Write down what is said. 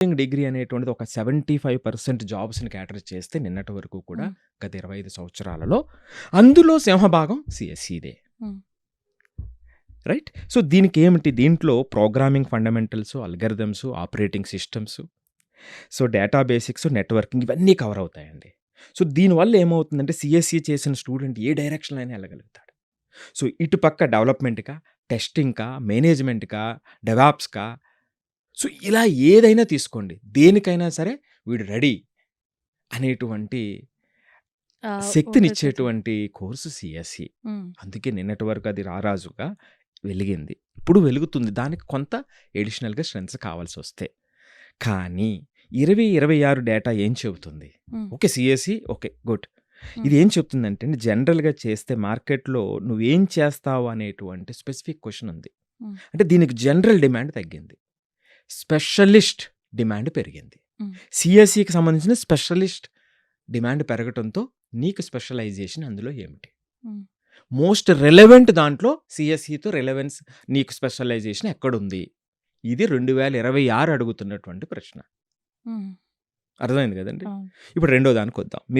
Degree అనేటువంటిది ఒక 75% జాబ్స్‌ని క్యాటర్ చేస్తే నిన్నటి వరకు కూడా హ్మ్. గత 25 సంవత్సరాలలో అందులో సింహభాగం సీఎస్ఈదే. హ్మ్. రైట్? సో, దీంట్లో programming fundamentals, algorithms, operating systems, so, data basics, networking ఇవన్నీ కవర్ అవుతాయండి. సో, దీనివల్ల ఏమవుతుందంటే సీఎస్ఈ చేసిన స్టూడెంట్ ఏ డైరెక్షన్‌లో అయినా ఎళ్ళగలుగుతాడు. సో, ఇటుపక్క డెవలప్‌మెంట్‌కా, టెస్టింగ్‌కా, మేనేజ్‌మెంట్‌కా, డెవాప్స్‌కా, సో, ఇలా ఏదైనా తీసుకోండి. దేనికైనా సరే వీడు రెడీ అనేటువంటి ఓకే. ఓకే. ఓకే. శక్తినిచ్చేటువంటి కోర్సు సీఎస్ఈ. హ్మ్. అందుకే నిన్నటి వరకు అది రారాజుగా వెలిగింది. ఇప్పుడు వెలుగుతుంది. దానికి కొంత ఎడిషనల్‌గా స్ట్రెంగ్త్స్ కావాల్సొస్తే. కానీ 2026 డేటా ఏం చెబుతుంది? హ్మ్. ఓకే. CSE okay. గుడ్. హ్మ్. ఇదేం చెప్తుందంటే జనరల్‌గా చేస్తే మార్కెట్‌లో నువ్వేం చేస్తావు అనేటువంటి స్పెసిఫిక్ క్వెషన్ ఉంది. హ్మ్. అంటే దీనికి జనరల్ డిమాండ్ తగ్గింది. స్పెషలిస్ట్ డిమాండ్ పెరిగింది. హ్మ్. సీఎస్ఈకి సంబంధించిన స్పెషలిస్ట్ డిమాండ్ పెరగటంతో నీకు స్పెషలైజేషన్ అందులో ఏమిటి? హ్మ్. మోస్ట్ రెలెవెంట్ దాంట్లో సీఎస్ఈతో రిలవెన్స్ నీకు స్పెషలైజేషన్ ఎక్కడుంది? ఇది 2026 అడుగుతున్నటువంటి ప్రశ్న. హ్మ్. అర్థమైంది కదండీ! అవును. ఇప్పుడు రెండో దానికొద్దాం.